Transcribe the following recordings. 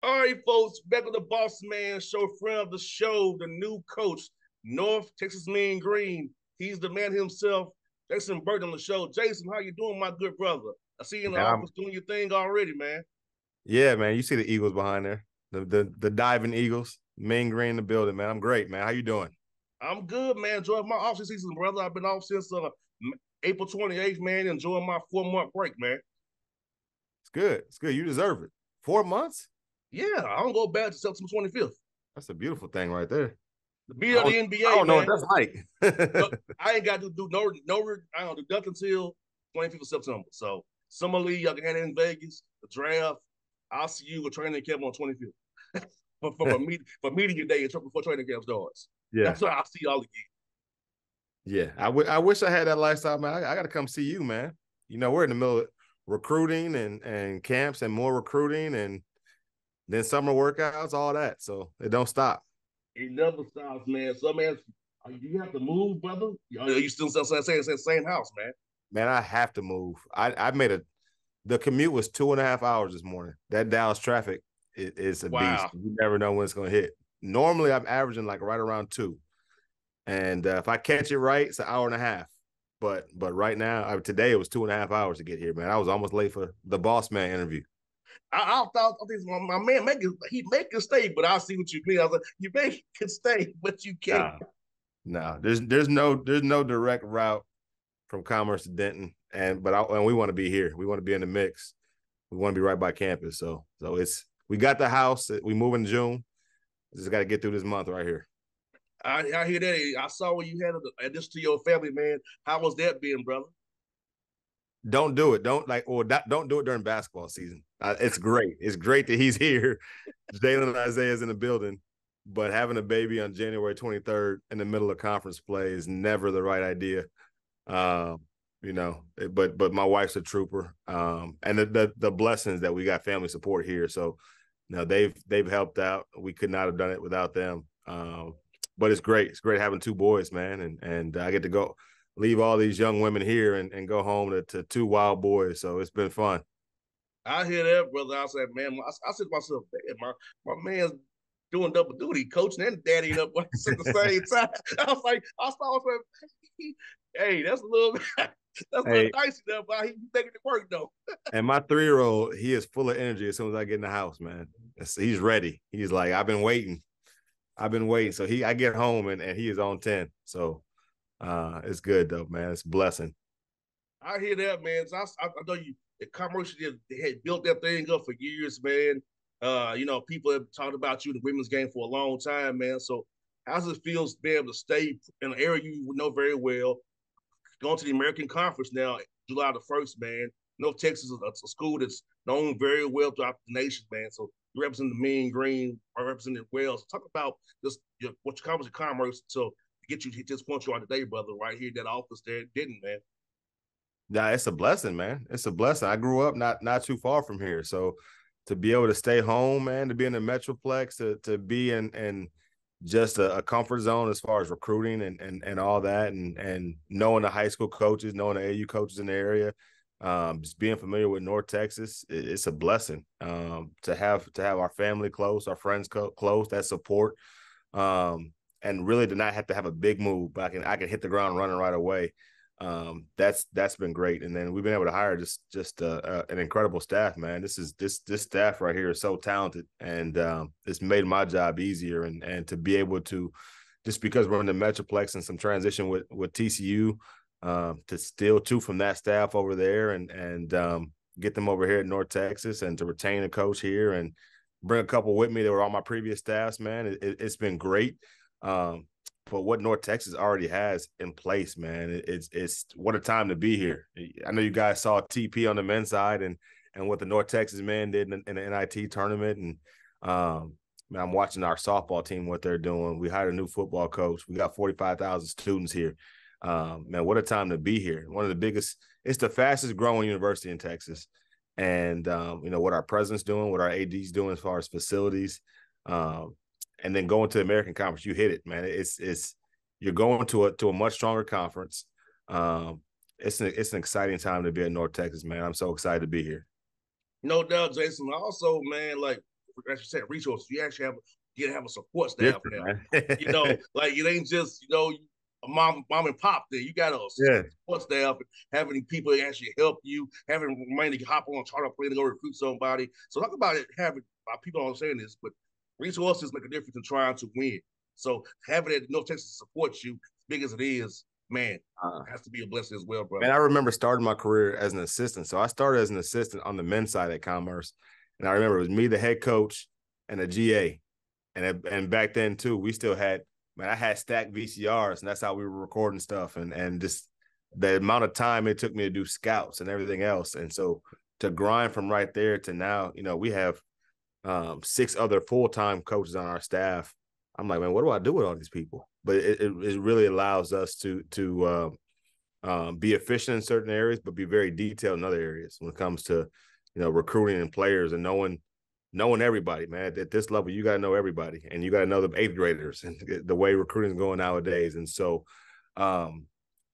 All right, folks, back with the Bossman show, friend of the show, the new coach, North Texas Mean Green. He's the man himself, Jason Burton on the show. Jason, how you doing, my good brother? I see you in the Man, office doing your thing already, man. yeah, man. You see the Eagles behind there, the diving Eagles, Mean Green in the building, man. I'm great, man. How you doing? I'm good, man. Enjoying my off season, brother. I've been off since April 28th, man. Enjoying my 4 month break, man. It's good. It's good. You deserve it. 4 months? Yeah, I don't go back to September 25th. That's a beautiful thing right there. The beat I of don't, the I NBA, don't know what man. that's like. No, I ain't got to do I don't do nothing until 25th of September. So summer league, y'all can have it in Vegas. The draft, I'll see you with training camp on 25th for media day before training camp starts. Yeah, That's why I'll see y'all again. yeah. I wish I had that lifestyle, man. I got to come see you, man. You know, we're in the middle of recruiting and camps and more recruiting and then summer workouts, all that. So it don't stop. It never stops, man. So man, you have to move, brother. You still saying same house, man. Man, I have to move. I made the commute was 2.5 hours this morning. That Dallas traffic is a beast. Wow. You never know when it's going to hit. Normally, I'm averaging like right around 2. And if I catch it right, it's an hour and a half. But right now, today it was 2.5 hours to get here, man. I was almost late for the Bossman interview. I thought my man he make it stay, but I see what you mean. I was like, you make it stay, but you can't. No, no, there's no direct route from Commerce to Denton, and we want to be here. We want to be in the mix. We want to be right by campus. So we got the house. We move in June. Just got to get through this month right here. I hear that. I saw when you had addition to your family, man. How was that being, brother? Don't do it. Don't do it during basketball season. It's great. It's great that he's here. Jalen and Isaiah's in the building, but having a baby on January 23rd in the middle of conference play is never the right idea. But my wife's a trooper. And the blessings that we got family support here. So, they've helped out. We could not have done it without them. But it's great. It's great having 2 boys, man. And I get to go leave all these young women here and go home to 2 wild boys. So it's been fun. I hear that, brother. I said, man, I said to myself, man, my man's doing double duty, coaching and daddying up at the same time. I was like, I saw him, hey, that's a little Hey, dicey there, but he's making it work though. and my 3-year-old, he is full of energy as soon as I get in the house, man. He's ready. He's like, I've been waiting. So I get home and he is on 10. So it's good though, man. It's a blessing. I hear that, man. So I know the Commerce they had built that thing up for years, man. People have talked about you in the women's game for a long time, man. So how does it feel to be able to stay in an area you know very well, going to the American Conference now, July the 1st, man? North Texas is a school that's known very well throughout the nation, man. So you represent the Mean Green, I represent it well. So talk about this, what you accomplish at Commerce to get you to this point you are today, brother, right here, that office there, didn't, man. Nah, it's a blessing, man. It's a blessing. I grew up not too far from here. So to be able to stay home, man, to be in the Metroplex, to be in just a comfort zone as far as recruiting and all that, and knowing the high school coaches, knowing the AU coaches in the area, just being familiar with North Texas, it's a blessing. To have our family close, our friends close, that support, and really to not have to have a big move, but I can hit the ground running right away. That's been great, and then we've been able to hire just an incredible staff, man. This staff right here is so talented, and it's made my job easier, and to be able to, just because we're in the Metroplex and some transition with TCU, to steal 2 from that staff over there and get them over here at North Texas, and to retain a coach here and bring a couple with me that were on my previous staffs, man. It's been great. But what North Texas already has in place, man, it's what a time to be here. I know you guys saw TP on the men's side and what the North Texas men did in the NIT tournament, and man, I'm watching our softball team, what they're doing. We hired a new football coach. We got 45,000 students here. Man, what a time to be here. One of the biggest, it's the fastest growing university in Texas. And, what our president's doing, what our AD's doing as far as facilities, and then going to the American Conference, you hit it, man. It's you're going to a much stronger conference. It's an exciting time to be at North Texas, man. I'm so excited to be here. No doubt, Jason. Also, man, like as you said, resources. You actually have a support staff Different, now. man. Like it ain't just a mom and pop there. You got a Yeah. support staff, having people actually help you, having money to hop on a charter plane to go recruit somebody. So talk about it. Having people don't understand this, but resources make a difference in trying to win. So having that North Texas support you, as big as it is, man, has to be a blessing as well, brother. Man, I remember starting my career as an assistant. So I started as an assistant on the men's side at Commerce. And I remember it was me, the head coach, and a GA. And back then, too, we still had, man, I had stacked VCRs, and that's how we were recording stuff. And just the amount of time it took me to do scouts and everything else. And so to grind from right there to now, we have 6 other full-time coaches on our staff. I'm like, man, what do I do with all these people? But it really allows us to be efficient in certain areas, but be very detailed in other areas when it comes to, recruiting and players and knowing everybody, man. At this level, you got to know everybody, and you got to know the 8th graders and the way recruiting is going nowadays. And so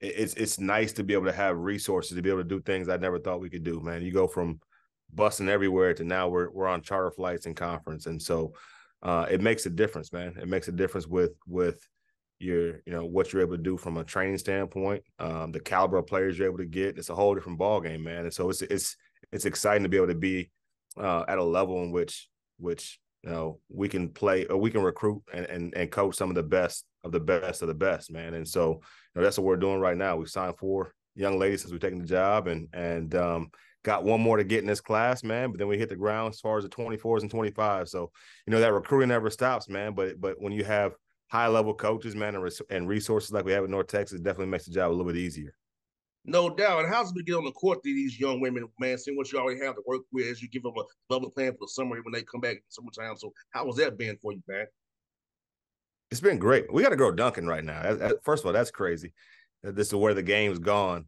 it's nice to be able to have resources to be able to do things I never thought we could do, man. You go from busting everywhere to now we're on charter flights and conference. And so it makes a difference, man. It makes a difference with your, what you're able to do from a training standpoint, the caliber of players you're able to get. It's a whole different ball game, man. And so it's exciting to be able to be at a level in which we can play, or we can recruit and coach some of the best of the best of the best, man. And so that's what we're doing right now. We signed 4 young ladies since we've taken the job, and got 1 more to get in this class, man. But then we hit the ground as far as the 24s and 25s. So that recruiting never stops, man. But when you have high level coaches, man, and resources like we have in North Texas, it definitely makes the job a little bit easier. No doubt. And how's it been get on the court to these young women, man, seeing what you already have to work with as you give them a development plan for the summer when they come back in summertime? So how was that been for you, man? It's been great. We got to grow dunking right now. First of all, that's crazy. This is where the game's gone.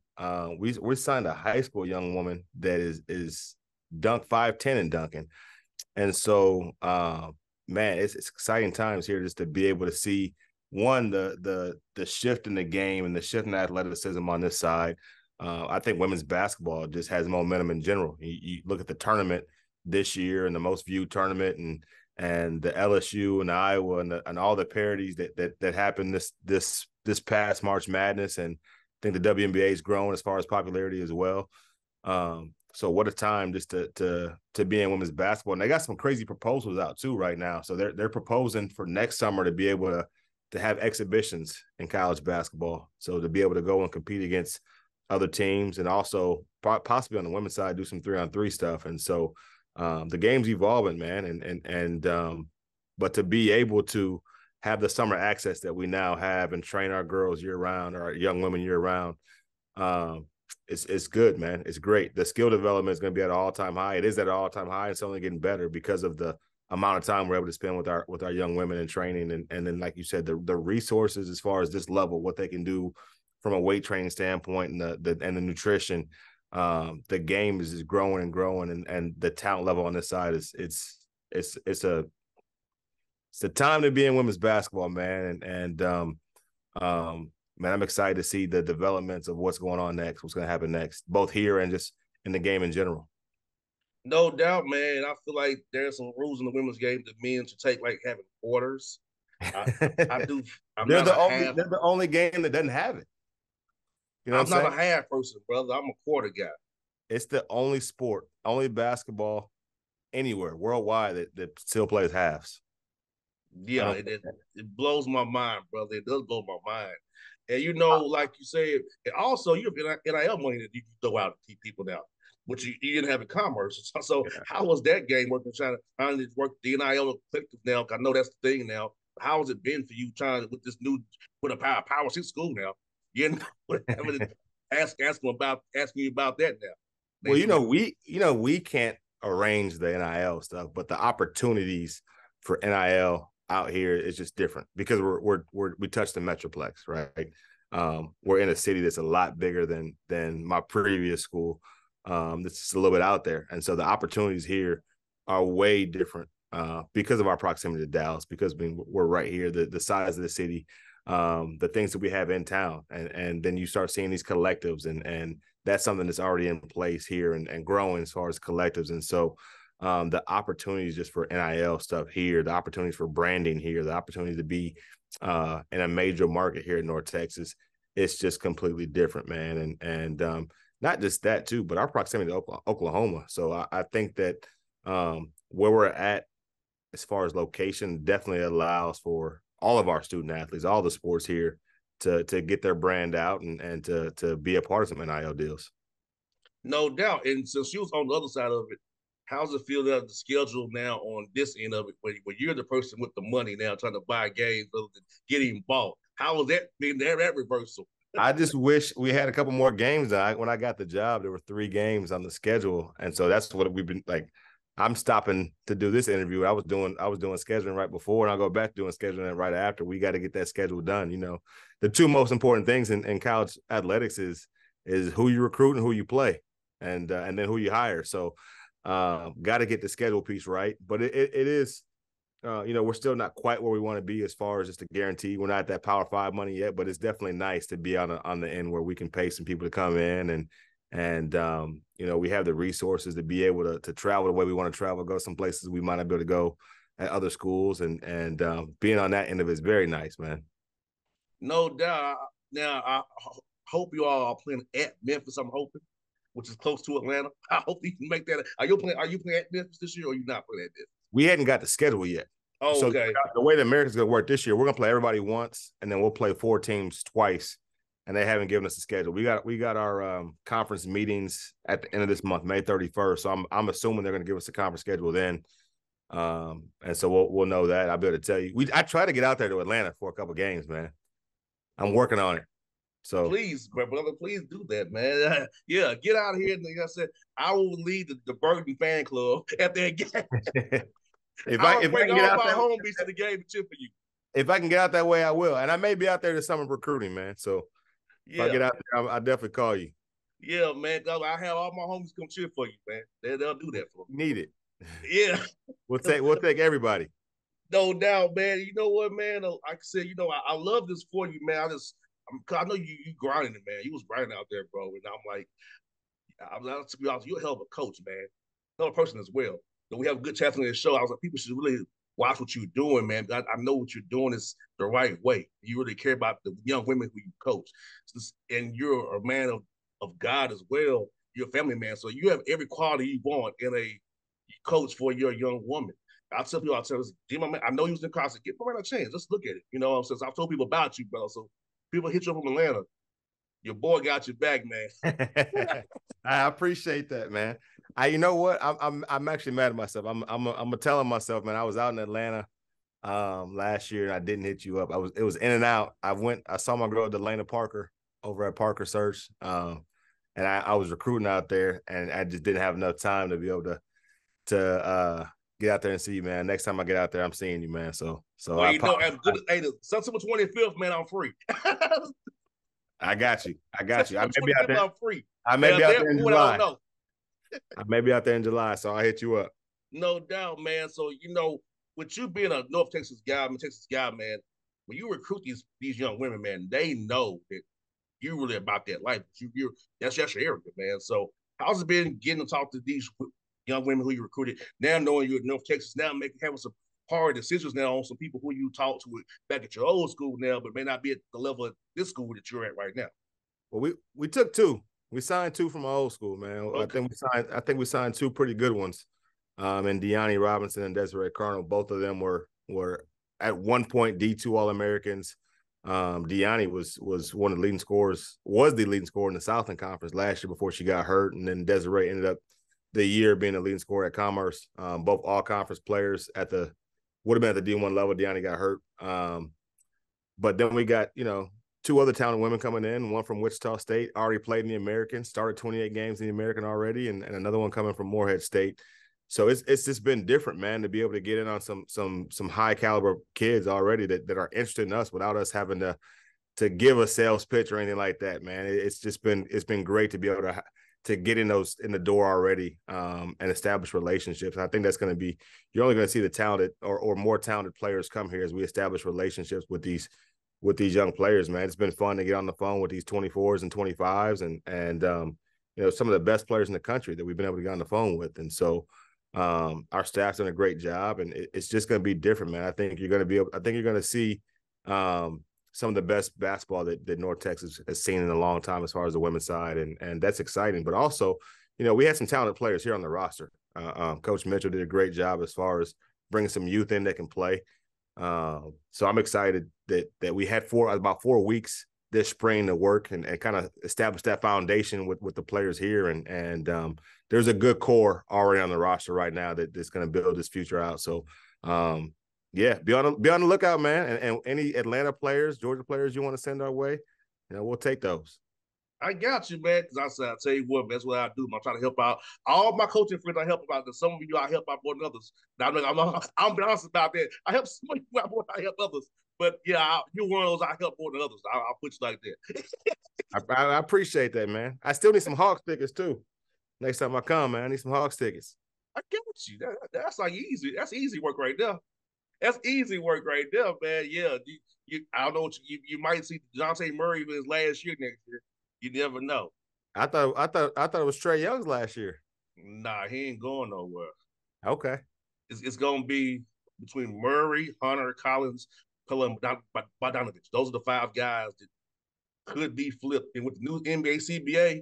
We signed a high school young woman that is dunk 5'10" and dunking. And so, man, it's exciting times here just to be able to see, one, the shift in the game and the shift in athleticism on this side. I think women's basketball just has momentum in general. You look at the tournament this year and the most viewed tournament, and the LSU and the Iowa and all the parodies that happened this past March Madness, and I think the WNBA has grown as far as popularity as well. So what a time just to be in women's basketball. And they got some crazy proposals out too right now. So they're proposing for next summer to be able to have exhibitions in college basketball. So to be able to go and compete against other teams, and also possibly on the women's side do some 3-on-3 stuff. And so the game's evolving, man. But to be able to have the summer access that we now have and train our girls year round, or our young women year round, it's good, man. It's great. The skill development is going to be at an all-time high. It is at an all-time high. It's only getting better because of the amount of time we're able to spend with our young women in training. And then, like you said, the resources as far as this level, what they can do from a weight training standpoint, and the nutrition. The game is just growing and growing, and the talent level on this side it's a time to be in women's basketball, man. And man, I'm excited to see the developments of what's going on next, what's going to happen next, both here and just in the game in general. No doubt, man. I feel like there's some rules in the women's game that men should take, like having quarters. I do. They're the only game that doesn't have it. You know, I'm not a half person, brother. I'm a quarter guy. It's the only sport, only basketball anywhere worldwide that still plays halves. Yeah, it blows my mind, brother. It does blow my mind. And like you said, and also you have NIL money that you can throw out to keep people now, which you didn't have in commerce. So how was that game working? Trying to work the NIL collective now? I know that's the thing now. How has it been for you trying with this new with a power 6 school now? You having to asking you about that now. Well, we can't arrange the NIL stuff, but the opportunities for NIL out here is just different because we touch the Metroplex, right? We're in a city that's a lot bigger than my previous school. That's just a little bit out there, and so the opportunities here are way different because of our proximity to Dallas, because we're right here, the size of the city, the things that we have in town, and then you start seeing these collectives, and that's something that's already in place here and growing as far as collectives. And so the opportunities just for NIL stuff here, the opportunities for branding here, the opportunity to be in a major market here in North Texas, it's just completely different, man. And not just that too, but our proximity to Oklahoma. So I think that where we're at as far as location definitely allows for all of our student athletes, all the sports here to get their brand out and to be a part of some NIL deals. No doubt. And since she was on the other side of it, how's it feel that the schedule now on this end of it, when you're the person with the money now trying to buy games rather than getting bought? How was that being that reversal? I just wish we had a couple more games. When I got the job, there were 3 games on the schedule, and so that's what we've been like. I'm stopping to do this interview. I was doing scheduling right before, and I'll go back to doing scheduling right after. We got to get that schedule done. You know, the 2 most important things in college athletics is who you recruit and who you play, and then who you hire. So, got to get the schedule piece right. But it is. We're still not quite where we want to be as far as just a guarantee. We're not at that Power 5 money yet, but it's definitely nice to be on the end where we can pay some people to come in and we have the resources to be able to travel the way we want to travel, go some places we might not be able to go at other schools, and being on that end of it is very nice, man. No doubt. Now I hope you all are playing at Memphis. I'm hoping, which is close to Atlanta. I hope you can make that. Are you playing at Memphis this year, or are you not playing at Memphis? We hadn't got the schedule yet. Oh, so okay. The way the American's going to work this year, we're going to play everybody once, and then we'll play 4 teams twice, and they haven't given us a schedule. We got our conference meetings at the end of this month, May 31st. So I'm assuming they're going to give us a conference schedule then, and so we'll know that. I'll be able to tell you. I try to get out there to Atlanta for a couple of games, man. I'm working on it. So please, brother, please do that, man. Yeah, get out here. And like I said, I will lead the Burton fan club at that game. If I can get out my home beats to the game to cheer for you. If I can get out that way, I will. And I may be out there this summer recruiting, man. So if I get out there, I'll definitely call you. Yeah, man. I have all my homies come cheer for you, man. They'll do that for me. Need it. Yeah. We'll take everybody. No doubt, man. You know what, man? Like I said, I love this for you, man. I know you grinding it, man. You was grinding out there, bro. And I'm like, to be honest, you're a hell of a coach, man. Another person as well. We have a good chat on this show. I was like, people should really watch what you're doing, man. I know what you're doing is the right way. You really care about the young women who you coach. And you're a man of God as well. You're a family man. So you have every quality you want in a coach for your young woman. I tell people, I know you was in college. Give my man a chance. Let's look at it. Since I've told people about you, brother. So people hit you up from Atlanta. Your boy got your back, man. I appreciate that, man. You know what? I'm actually mad at myself. I'm telling myself, man. I was out in Atlanta last year and I didn't hit you up. It was in and out. I saw my girl Delana Parker over at Parker Search, and I was recruiting out there, and I just didn't have enough time to be able to get out there and see you, man. Next time I get out there, I'm seeing you, man. So well, the September 25th, man, I'm free. I got you. I may be out there. I'm free. I may be out there in July. I may be out there in July, so I'll hit you up. No doubt, man. So, with you being a North Texas guy, man, when you recruit these young women, man, they know that you're really about that life. That's your area, man. So how's it been getting to talk to these young women who you recruited, now knowing you're in North Texas, now having some hard decisions now on some people who you talked to back at your old school now, but may not be at the level of this school that you're at right now? Well, we took 2. We signed 2 from our old school, man. Okay. I think we signed 2 pretty good ones. And Deani Robinson and Desiree Cardinal, both of them were at one point D2 All-Americans. Deani was one of the leading scorers, was the leading scorer in the Southland Conference last year before she got hurt, and then Desiree ended up the year being the leading scorer at Commerce. Both all-conference players would have been at the D1 level. Deani got hurt. But then we got, 2 other talented women coming in, one from Wichita State, already played in the American, started 28 games in the American already, and another one coming from Morehead State. So it's just been different, man, to be able to get in on some high caliber kids already that are interested in us without us having to give a sales pitch or anything like that, man. It's been great to be able to get in the door already and establish relationships. And I think that's going to be, you're only going to see the talented or more talented players come here as we establish relationships with these young players, man. It's been fun to get on the phone with these 24s and 25s and some of the best players in the country that we've been able to get on the phone with. And so Our staff's done a great job, and it's just going to be different, man. I think you're going to see some of the best basketball that North Texas has seen in a long time as far as the women's side, and that's exciting. But also, we had some talented players here on the roster. Coach Mitchell did a great job as far as bringing some youth in that can play. So I'm excited that we had about 4 weeks this spring to work and kind of establish that foundation with the players here. And there's a good core already on the roster right now that's going to build this future out. So, yeah, be on the lookout, man. And any Atlanta players, Georgia players you want to send our way, we'll take those. I got you, man. Because I said, I tell you what, that's what I do. I'm trying to help out all my coaching friends. I help out. Some of you I help out more than others. Now, I'm honest about that. I help some of you out more than I help others. But yeah, you're one of those I help more than others. I'll put you like that. I appreciate that, man. I still need some Hawks tickets too. Next time I come, man, I need some Hawks tickets. I get you. That's like easy. That's easy work right there. That's easy work right there, man. Yeah, I don't know what you might see DeJounte Murray in his last year next year. You never know. I thought it was Trae Young's last year. Nah, he ain't going nowhere. Okay. It's gonna be between Murray, Hunter, Collins, Bogdanovich. Those are the 5 guys that could be flipped. And with the new NBA CBA,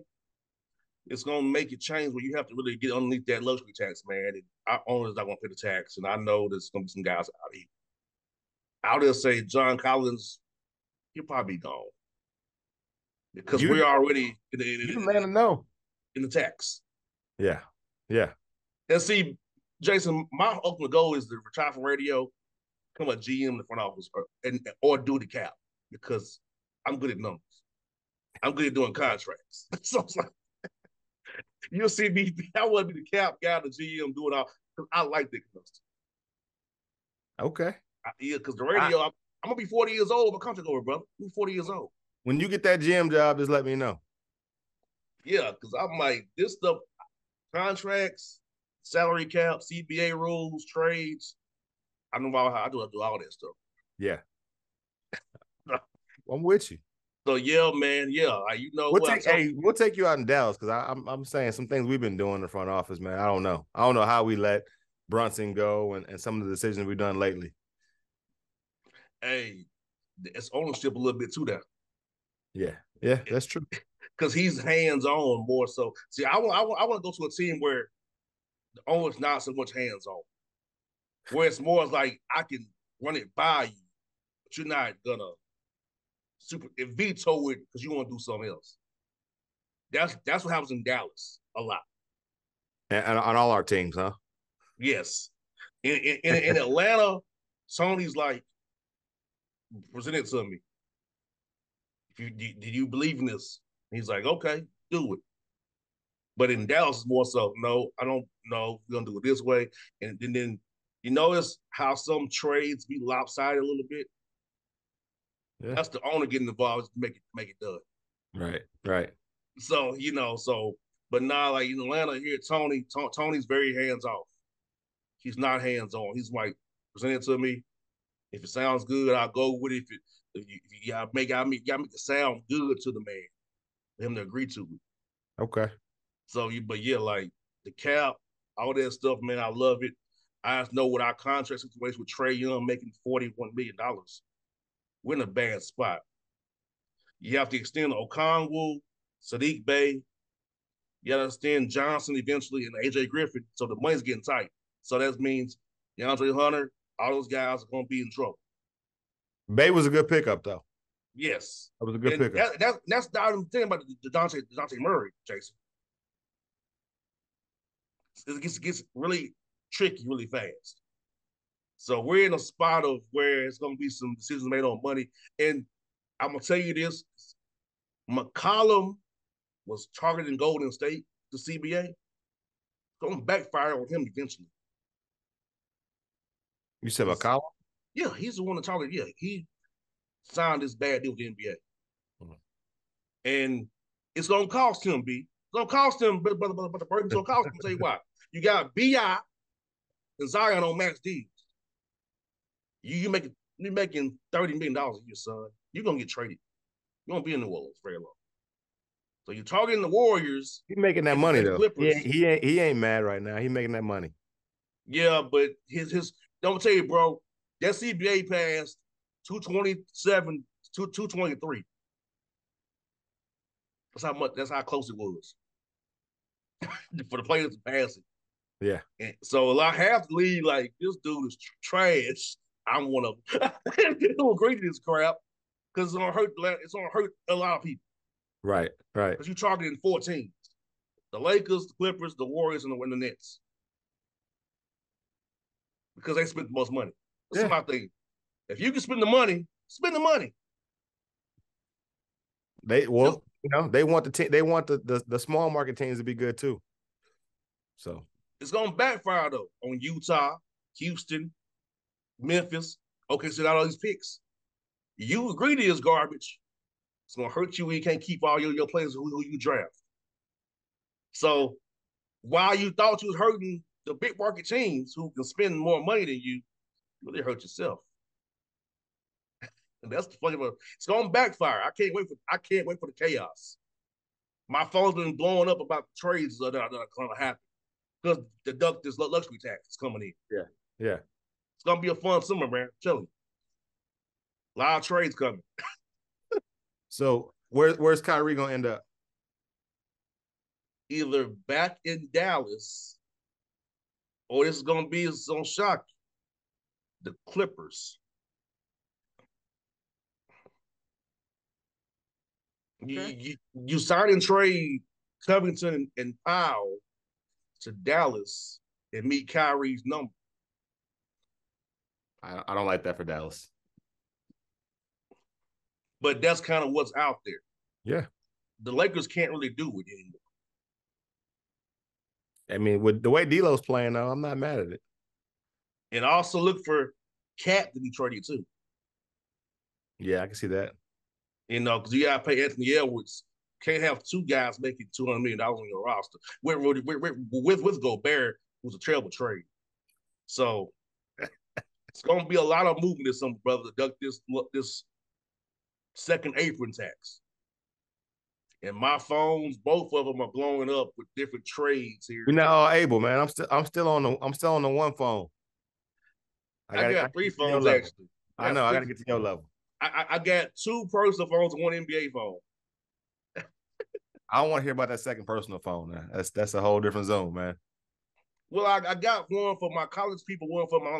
it's gonna make it change where you have to really get underneath that luxury tax, man. And our owners not gonna pay the tax. And I know there's gonna be some guys out here. I'll just say John Collins, he'll probably be gone. Because we're already in the tax. Yeah. Yeah. And see, Jason, my ultimate goal is to retire from radio, become a GM in the front office, or do the cap, because I'm good at numbers. I'm good at doing contracts. So it's like, you'll see me, I want to be the cap guy, the GM, doing all, because I like that kind of stuff. Okay. Yeah, because the radio, I'm going to be 40 years old. My contract over, brother. I'm 40 years old. When you get that GM job, just let me know. Yeah, because I'm like, this stuff, contracts, salary cap, CBA rules, trades. I know how I do all that stuff. Yeah. I'm with you. So yeah, man, yeah. We'll take you out in Dallas, because I'm saying some things we've been doing in the front office, man. I don't know how we let Brunson go and some of the decisions we've done lately. Hey, it's ownership a little bit too there. Yeah, that's true. Because he's hands-on more so. See, I want to go to a team where the owner's not so much hands-on. Where it's more like, I can run it by you, but you're not gonna veto it because you want to do something else. That's what happens in Dallas a lot. And on all our teams, huh? Yes. In Atlanta, Tony's like, present it to me. Did you believe in this? And he's like, okay, do it. But in Dallas, it's more so, no, I don't know. We're going to do it this way. And then you notice how some trades be lopsided a little bit? Yeah. That's the owner getting involved to make it done. Right. So, but now, like in Atlanta here, Tony's very hands-off. He's not hands-on. He's like, present it to me. If it sounds good, I'll go with it. If you gotta make it sound good to the man, for him to agree to it. Okay. So like the cap, all that stuff, man, I love it. I just know with our contract situation with Trae Young making $41 million, we're in a bad spot. You have to extend Okongwu, Sadiq Bey. You got to extend Johnson eventually and AJ Griffin. So the money's getting tight. So that means DeAndre Hunter, all those guys are going to be in trouble. Bay was a good pickup, though. Yes. That was a good pickup. That's not even the thing about DeJounte Murray, Jason. It gets really tricky really fast. So we're in a spot of where it's going to be some decisions made on money. And I'm going to tell you this. McCollum was targeting Golden State, the CBA. It's going to backfire on him eventually. You said McCollum? Yeah, he's the one that targeted. Yeah, he signed this bad deal with the NBA. Mm-hmm. And it's going to cost him, B. It's going to cost him, but the Burton's going to cost him. I'll tell you why. You got B.I. and Zion on max deals. You're making $30 million a year, son. You're going to get traded. You're going to be in New Orleans very long. So you're targeting the Warriors. He's making that money, though. He ain't mad right now. He's making that money. Yeah, but his don't tell you, bro. That CBA passed 227, 223. That's how much. That's how close it was for the players to pass it. Yeah. And so a lot half the league like this dude is trash. I'm one of them. Who agree to this crap because it's gonna hurt. It's gonna hurt a lot of people Right. Right. because you targeting 14. The Lakers, the Clippers, the Warriors, and the Nets because they spent the most money. That's Yeah. my thing. If you can spend the money, spend the money. They they want the team. They want the small market teams to be good too. So it's gonna backfire though on Utah, Houston, Memphis. Okay, so got all these picks. You agree to this garbage. It's gonna hurt you when you can't keep all your players who you draft. So while you thought you was hurting the big market teams who can spend more money than you really hurt yourself. And that's the funny part. It's gonna backfire. I can't wait for the chaos. My phone's been blowing up about the trades that are gonna happen because deduct this luxury tax is coming in. yeah, yeah. It's gonna be a fun summer, man. I'm telling you. A lot of trades coming. So where's Kyrie gonna end up? Either back in Dallas, or this is gonna be some shock. The Clippers. Okay. You sign and trade Covington and Powell to Dallas and meet Kyrie's number. I don't like that for Dallas. But that's kind of what's out there. Yeah. The Lakers can't really do it anymore. I mean, with the way D'Lo's playing, though, I'm not mad at it. And also look for Cat to be traded too. Yeah, I can see that. You know, because you got to pay Anthony Edwards. Can't have two guys making $200 million on your roster. With Gobert, who's a terrible trade. So it's going to be a lot of movement this summer, brother, to duck this second apron tax. And my phones, both of them are blowing up with different trades here. You're not all able, man. I'm still on the one phone. I got three phones actually. I know. I got to get to your level. I got two personal phones and one NBA phone. I don't want to hear about that second personal phone. Man. That's a whole different zone, man. Well, I got one for my college people, one for my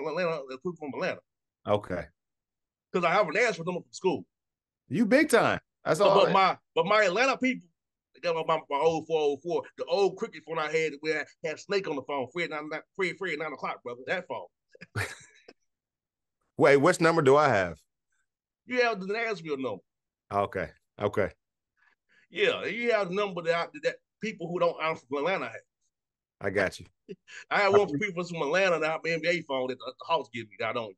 people from Atlanta. Okay. Because I have an answer for them from school. You big time. That's all. But my Atlanta people, they got my old 404, the old cricket phone I had where I had Snake on the phone, free at 9 o'clock, brother. That phone. Wait, which number do I have? You have the Nashville number. Okay. Okay. Yeah, you have the number that people who don't answer from Atlanta have. I got you. I have one for people from Atlanta that have an NBA phone that the house give me that I don't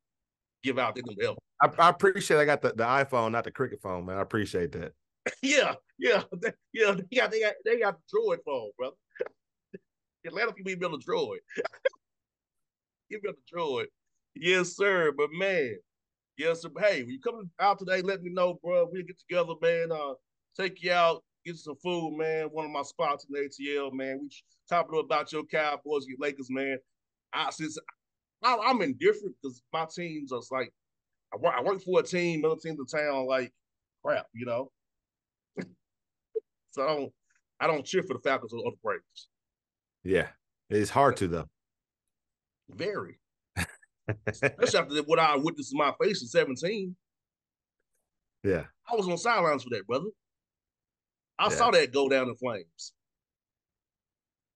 give out to them else. I appreciate I got the iPhone, not the cricket phone, man. I appreciate that. Yeah. They got the Droid phone, brother. Atlanta people be able to Droid. You able to Droid. Yes, sir. But man, yes, sir. Hey, when you come out today, let me know, bro. We'll get together, man. Take you out, get you some food, man. One of my spots in the ATL, man. We talking about your Cowboys, your Lakers, man. I'm indifferent because my teams are like I work for a team, other teams in town like crap, you know. So I don't cheer for the Falcons or the Braves. Yeah, it's hard to though. Very, especially after what I witnessed in my face in 17. Yeah, I was on sidelines for that, brother. I saw that go down in flames.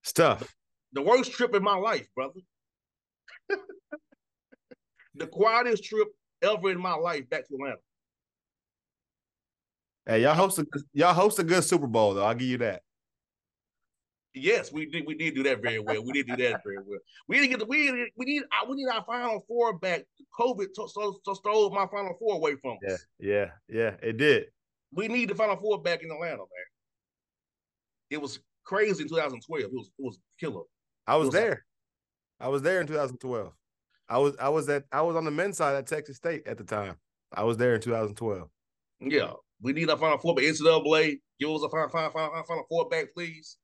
Stuff. The worst trip in my life, brother. The quietest trip ever in my life back to Atlanta. Hey, y'all host a good Super Bowl though. I'll give you that. Yes, we did do that very well. We did do that very well. We need our Final Four back. COVID stole my Final Four away from us. Yeah, it did. We need the Final Four back in Atlanta, man. It was crazy in 2012. It was killer. I was there. I was there in 2012. I was on the men's side at Texas State at the time. I was there in 2012. Yeah, we need our Final Four, but NCAA, give us a Final Four back, please.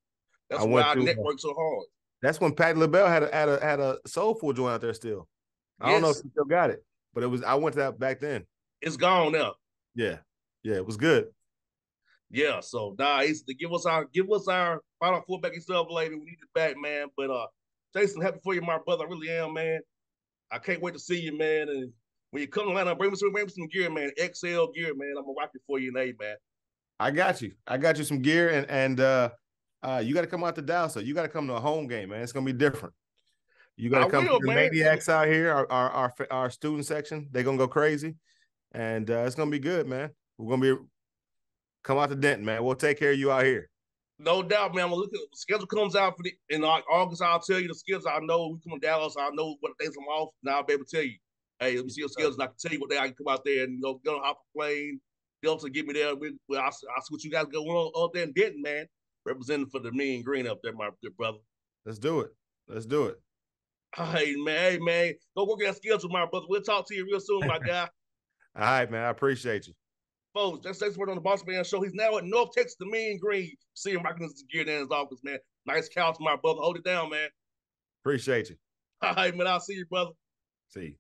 That's why our network so hard. That's when Patty LaBelle had a soulful joint out there still. I don't know if Yes, she still got it, but it was. I went to that back then. it's gone now. Yeah, yeah, it was good. Yeah, so nah, it's to give us our final fullback and stuff, lady. We need it back, man. But Jason, happy for you, my brother. I really am, man. I can't wait to see you, man. And when you come to Atlanta, bring me some gear, man. XL gear, man. I'm gonna rock it for you, Nate, man. I got you. I got you some gear, and you got to come out to Dallas. So you got to come to a home game, man. It's gonna be different. You got I to come to will, the man. maniacs out here. Our student section, they're gonna go crazy, and it's gonna be good, man. We're gonna be come out to Denton, man. We'll take care of you out here. No doubt, man. I'm gonna look at the schedule comes out for in August. I'll tell you the schedules. I know we come to Dallas. I know what days I'm off. Now I'll be able to tell you. Hey, let me see your schedules, and I can tell you what day I can come out there and get on hop a plane. Delta get me there. I'll see what you guys going on up there in Denton, man. Representing for the mean green up there, my good brother. Let's do it. Let's do it. Hey man, go work that schedule, my brother. We'll talk to you real soon, my guy. All right, man. I appreciate you. Folks, that's thanks for on the Bossman show. He's now at North Texas, the mean green. See him rocking his gear there in his office, man. Nice couch, my brother. Hold it down, man. Appreciate you. All right, man. I'll see you, brother. See you.